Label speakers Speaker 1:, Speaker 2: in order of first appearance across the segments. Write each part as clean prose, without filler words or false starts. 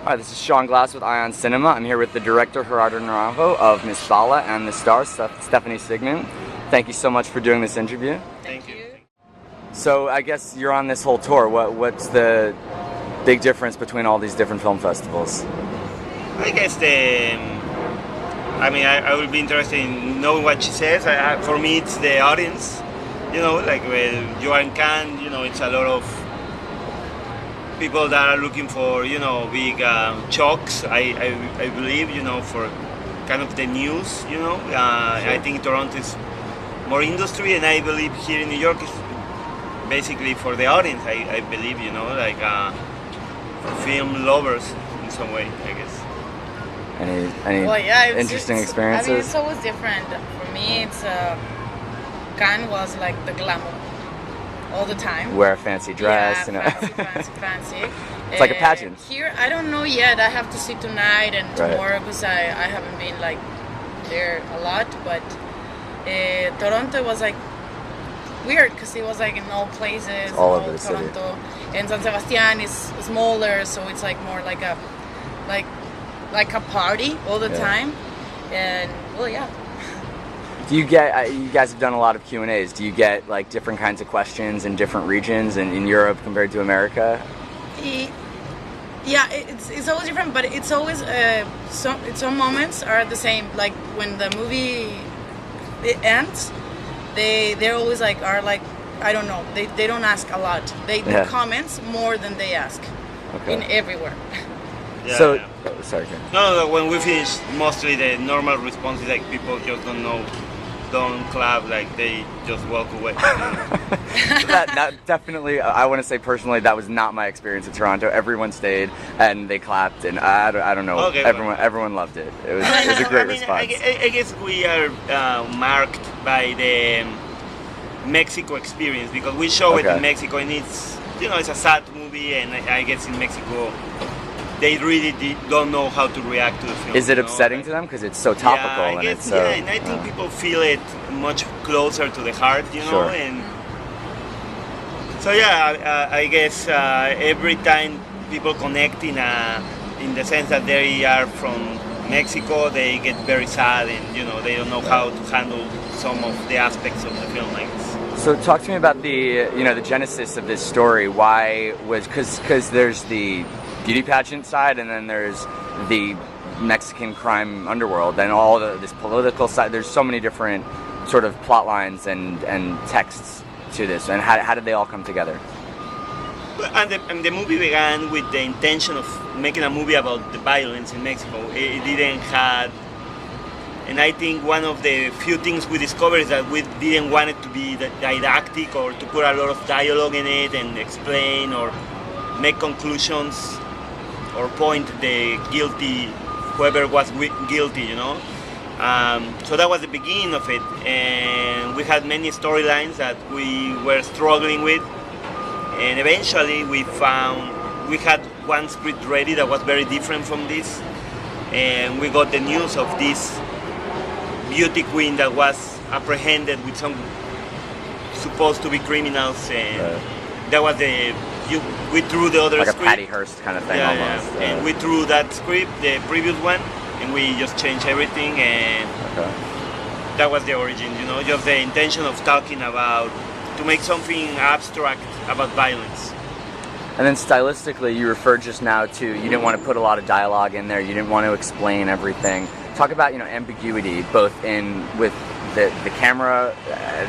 Speaker 1: Hi, this is Sean Glass with IONCINEMA. I'm here with the director Gerardo Naranjo of Miss Bala and the star Stephanie Sigman. Thank you so much for doing this interview.
Speaker 2: Thank you.
Speaker 1: So I guess you're on this whole tour. What's the big difference between all these different film festivals?
Speaker 2: I guess I will be interested in knowing what she says. For me, it's the audience. Like when you are in Cannes, it's a lot of people that are looking for, big chocks. I believe, for kind of the news.
Speaker 1: Sure.
Speaker 2: I think Toronto is more industry, and I believe here in New York is basically for the audience. I believe, like for film lovers in some way, I guess.
Speaker 1: Any
Speaker 3: Well, yeah,
Speaker 1: interesting
Speaker 3: I
Speaker 1: experiences?
Speaker 3: mean, it's always different. For me, it's Cannes was like the glamour all the time.
Speaker 1: Wear a fancy dress,
Speaker 3: yeah, fancy.
Speaker 1: It's like a pageant.
Speaker 3: Here, I don't know yet. I have to see tonight and
Speaker 1: Right.
Speaker 3: tomorrow because I haven't been like there a lot. But Toronto was like weird because it was like in all places,
Speaker 1: all
Speaker 3: in
Speaker 1: over the city.
Speaker 3: Toronto. And San Sebastian is smaller, so it's like more like a party all the
Speaker 1: Yeah.
Speaker 3: time. And well, yeah.
Speaker 1: Do you get? You guys have done a lot of Q&As. Do you get like different kinds of questions in different regions and in Europe compared to America?
Speaker 3: Yeah, it's always different, but it's always some moments are the same. Like when the movie it ends, they're always like I don't know. They don't ask a lot. They comments more than they ask in everywhere.
Speaker 2: Yeah,
Speaker 1: So,
Speaker 2: yeah.
Speaker 1: oh, sorry, Ken.
Speaker 2: No, when we finish, mostly the normal response is like people just don't clap, like they just walk away.
Speaker 1: that definitely, I want to say personally, that was not my experience at Toronto. Everyone stayed and they clapped, and I don't know.
Speaker 2: Okay,
Speaker 1: everyone loved it. It was a great response.
Speaker 2: I guess we are marked by the Mexico experience because we show it in Mexico, and it's it's a sad movie, and I guess in Mexico they really don't know how to react to the film.
Speaker 1: Is it upsetting to them because it's so topical?
Speaker 2: Yeah, I guess, and I think people feel it much closer to the heart,
Speaker 1: Sure.
Speaker 2: and so I guess every time people connect in the sense that they are from Mexico, they get very sad, and they don't know how to handle some of the aspects of the film, I guess.
Speaker 1: So talk to me about the the genesis of this story. Why was because there's the beauty pageant side, and then there's the Mexican crime underworld, and all this political side. There's so many different sort of plot lines and texts to this. And how did they all come together?
Speaker 2: And the movie began with the intention of making a movie about the violence in Mexico. It didn't have, and I think one of the few things we discovered is that we didn't want it to be didactic or to put a lot of dialogue in it and explain or make conclusions or point the guilty, whoever was guilty, So that was the beginning of it, and we had many storylines that we were struggling with, and eventually we had one script ready that was very different from this, and we got the news of this beauty queen that was apprehended with some supposed to be criminals, and that was we threw the other
Speaker 1: like
Speaker 2: script.
Speaker 1: a Patty Hearst kind of thing almost.
Speaker 2: Yeah. And we threw that script, the previous one, and we just changed everything, and that was the origin, just the intention of talking about, to make something abstract about violence.
Speaker 1: And then stylistically, you referred just now to you didn't want to put a lot of dialogue in there. You didn't want to explain everything. Talk about ambiguity, both with the camera,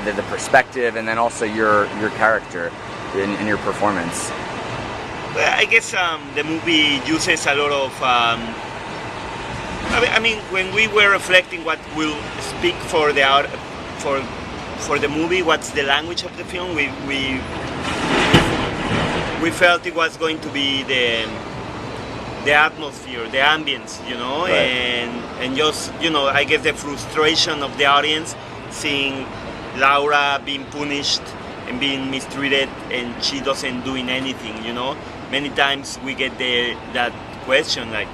Speaker 1: the perspective, and then also your character in your performance.
Speaker 2: Well, I guess the movie uses a lot of. When we were reflecting what will speak for the movie, what's the language of the film, we felt it was going to be the atmosphere, the ambience,
Speaker 1: Right.
Speaker 2: and just I guess the frustration of the audience seeing Laura being punished and being mistreated, and she doesn't doing anything. Many times we get that question like,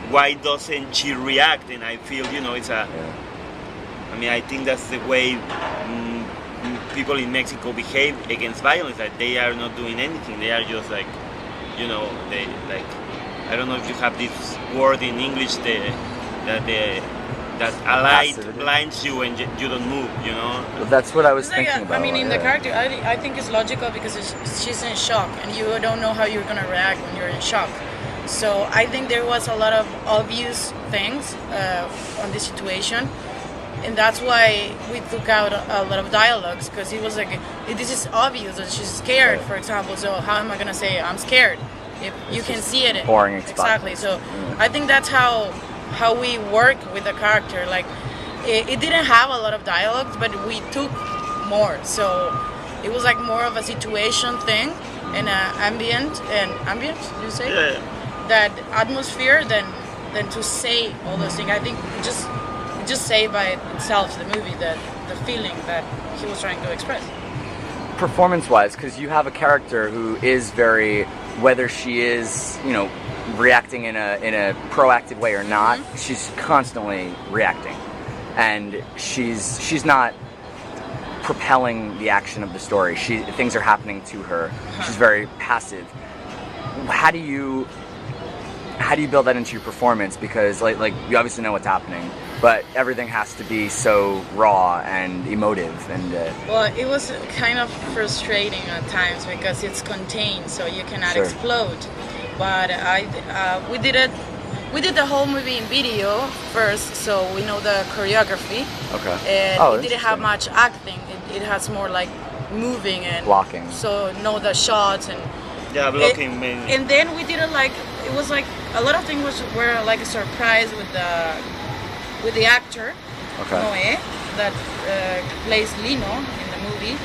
Speaker 2: why doesn't she react? And I feel it's a. I think that's the way people in Mexico behave against violence. That they are not doing anything. They are just like, they like I don't know if you have this word in English, that a light
Speaker 1: Passivity.
Speaker 2: blinds you and you don't move, you know.
Speaker 1: Well, that's what I was
Speaker 3: It's like
Speaker 1: thinking about.
Speaker 3: I mean, in the
Speaker 1: yeah.
Speaker 3: character, I think it's logical because she's in shock, and you don't know how you're gonna react when you're in shock. So I think there was a lot of obvious things on this situation, and that's why we took out a lot of dialogues, because it was like, this is obvious that she's scared,
Speaker 1: Right.
Speaker 3: for example. So how am I gonna say I'm scared if you can see it?
Speaker 1: boring
Speaker 3: Exactly. So I think that's how we work with the character. Like it didn't have a lot of dialogues, but we took more. So it was like more of a situation thing and ambient. You say?
Speaker 2: Yeah.
Speaker 3: That atmosphere than to say all those things. I think it just say by itself the movie, that the feeling that he was trying to express.
Speaker 1: Performance-wise, because you have a character who is very, whether she is, reacting in a proactive way or not, she's constantly reacting, and she's not propelling the action of the story. Things are happening to her. She's very passive. How do you build that into your performance? Because like you obviously know what's happening, but everything has to be so raw and emotive. And
Speaker 3: Well, it was kind of frustrating at times because it's contained, so you cannot
Speaker 1: Sure.
Speaker 3: explode. But we did the whole movie in video first, so we know the choreography.
Speaker 1: Okay.
Speaker 3: And
Speaker 1: Oh,
Speaker 3: it didn't have
Speaker 1: interesting.
Speaker 3: much acting. It has more like moving and
Speaker 1: Blocking.
Speaker 3: So know the shots and.
Speaker 2: Yeah, blocking mainly.
Speaker 3: And then we did it like it was like a lot of things were like a surprise with the actor
Speaker 1: Okay.
Speaker 3: Noé that plays Lino in the movie.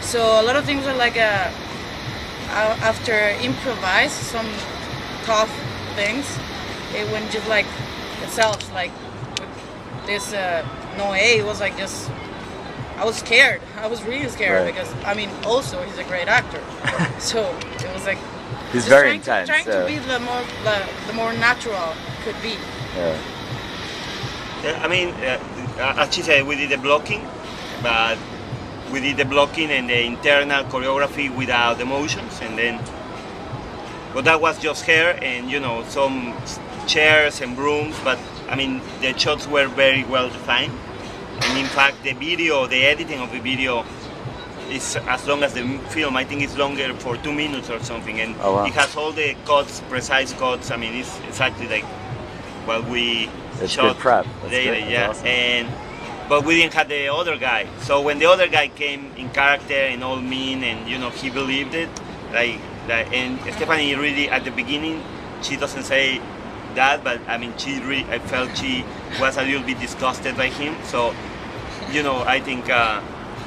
Speaker 3: So a lot of things were like after improvise some tough things. It went just like itself, like with this Noé. It was like just. I was scared. I was really scared
Speaker 1: Right.
Speaker 3: because I mean, also he's a great actor. So it was like
Speaker 1: He's
Speaker 3: just
Speaker 1: very
Speaker 3: trying
Speaker 1: intense.
Speaker 3: trying to be the more natural could be.
Speaker 1: Yeah.
Speaker 2: I mean, as she said, we did the blocking, but we did the blocking and the internal choreography without emotions, and then, but that was just her and some chairs and brooms. But I mean, the shots were very well defined, and in fact, the editing of the video is as long as the film. I think it's longer for 2 minutes or something, and
Speaker 1: Oh, wow.
Speaker 2: it has all the cuts, precise cuts. I mean, it's exactly like what we
Speaker 1: It's
Speaker 2: shot
Speaker 1: good prep. That's
Speaker 2: later,
Speaker 1: good. That's
Speaker 2: yeah.
Speaker 1: awesome.
Speaker 2: But we didn't have the other guy. So when the other guy came in character and all mean, and he believed it, and Stephanie really at the beginning, she doesn't say that, but I mean, I felt she was a little bit disgusted by him. So, I think.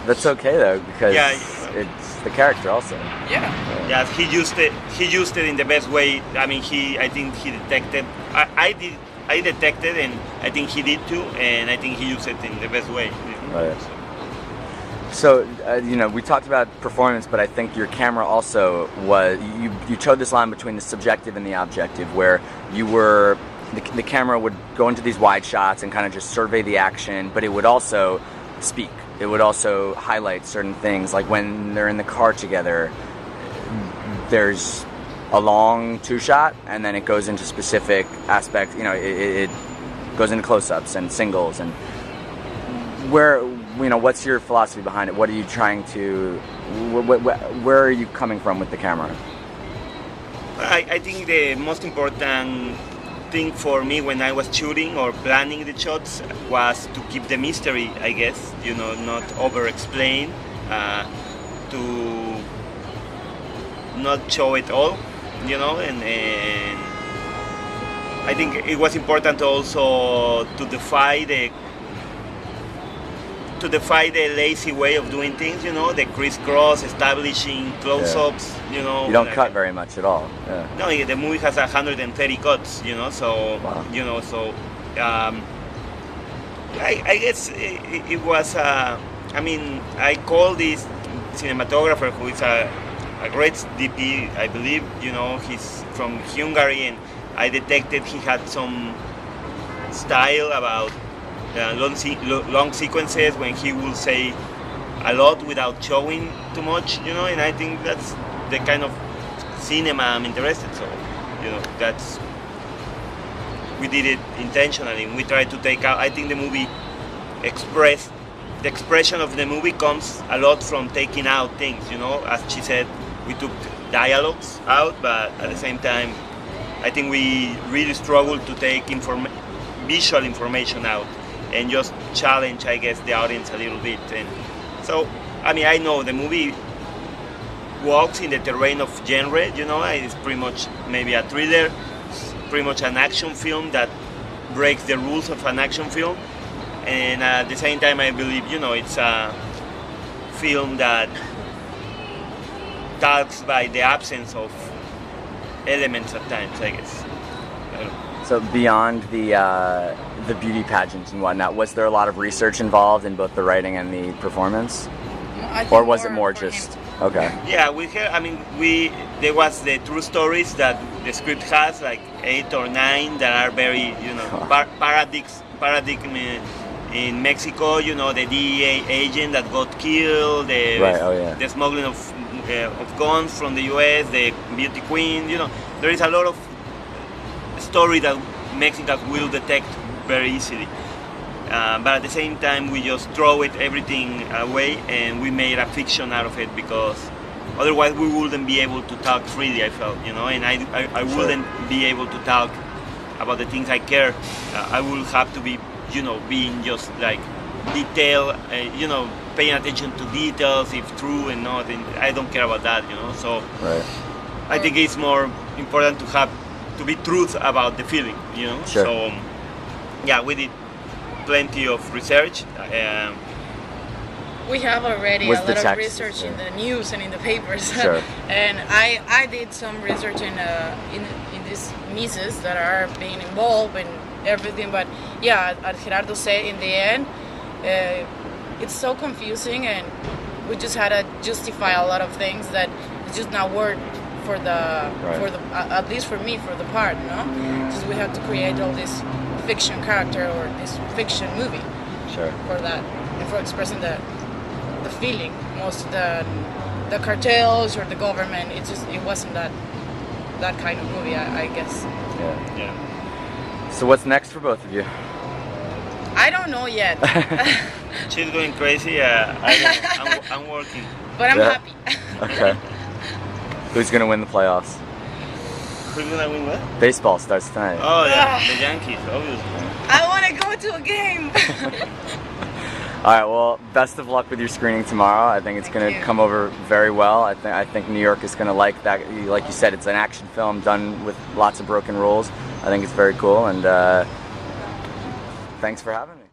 Speaker 1: That's okay though, because
Speaker 2: Yeah.
Speaker 1: it's the character also.
Speaker 3: Yeah.
Speaker 2: Yeah, he used it in the best way. I mean, I think he detected. I detected, and I think he did too. And I think he used it in the best way.
Speaker 1: Right. So we talked about performance, but I think your camera also was. You towed this line between the subjective and the objective, where the camera would go into these wide shots and kind of just survey the action, but it would also speak. It would also highlight certain things, like when they're in the car together, there's a long two-shot, and then it goes into specific aspects. It goes into close-ups and singles. And what's your philosophy behind it? What are you trying to? Where are you coming from with the camera?
Speaker 2: I think the most important thing for me when I was shooting or planning the shots was to keep the mystery, I guess, not over-explain, to not show it all, and I think it was important also to defy the lazy way of doing things, the crisscross, establishing close-ups,
Speaker 1: You don't
Speaker 2: like-
Speaker 1: cut very much at all. Yeah.
Speaker 2: No, the movie has 130 cuts, so
Speaker 1: Wow.
Speaker 2: I guess it was. I mean, I call this cinematographer, who is a great DP, I believe. He's from Hungary, and I detected he had some style about long sequences when he will say a lot without showing too much, and I think that's the kind of cinema I'm interested. So, that's we did it intentionally. We tried to take out. I think the movie the expression of the movie comes a lot from taking out things. You know, as she said, we took dialogues out, but at the same time, I think we really struggled to take visual information out and just challenge, I guess, the audience a little bit. And so, I mean, I know the movie walks in the terrain of genre, you know, it's pretty much maybe a thriller, pretty much an action film that breaks the rules of an action film. And at the same time, I believe, you know, it's a film that talks by the absence of elements at times, I guess. I don't know.
Speaker 1: So beyond the beauty pageants and whatnot, was there a lot of research involved in both the writing and the performance?
Speaker 3: I think
Speaker 1: Or was it more
Speaker 3: for
Speaker 1: just
Speaker 3: him.
Speaker 1: okay?
Speaker 2: Yeah, we have. I mean, there was the true stories that the script has, like 8 or 9, that are very, you know, paradigm in Mexico. You know, the DEA agent that got killed, the smuggling of guns from the U.S., the beauty queen. You know, there is a lot of story that Mexicans will detect very easily. But at the same time, we just throw everything away, and we made a fiction out of it, because otherwise we wouldn't be able to talk freely, I felt, you know, and I wouldn't be able to talk about the things I care. I will have to be, you know, being just like detail, you know, paying attention to details, if true and not, and I don't care about that, you know, so I think it's more important to be truth about the feeling, you know.
Speaker 1: Sure.
Speaker 2: So yeah, we did plenty of research.
Speaker 3: We have already
Speaker 1: Was
Speaker 3: a
Speaker 1: the
Speaker 3: lot of
Speaker 1: text,
Speaker 3: research in
Speaker 1: yeah.
Speaker 3: the news and in the papers.
Speaker 1: Sure.
Speaker 3: And I did some research in these misses that are being involved and everything. But yeah, as Gerardo said, in the end, it's so confusing, and we just had to justify a lot of things that it's just not worth for the at least for me, for the part, no? Just we have to create all this fiction character or this fiction movie for that, and for expressing the feeling. Most of the cartels or the government, it wasn't that kind of movie, I guess.
Speaker 2: Yeah.
Speaker 1: So what's next for both of you?
Speaker 3: I don't know yet.
Speaker 2: She's going crazy. I don't know. I'm working.
Speaker 3: But I'm happy.
Speaker 1: Okay. Who's gonna win the playoffs?
Speaker 2: Who's gonna win what?
Speaker 1: Baseball starts tonight.
Speaker 2: Oh yeah, the Yankees, obviously.
Speaker 3: I want to go to a game.
Speaker 1: All right. Well, best of luck with your screening tomorrow. I think it's going to come over very well. I think New York is going to like that. Like you said, it's an action film done with lots of broken rules. I think it's very cool, and thanks for having me.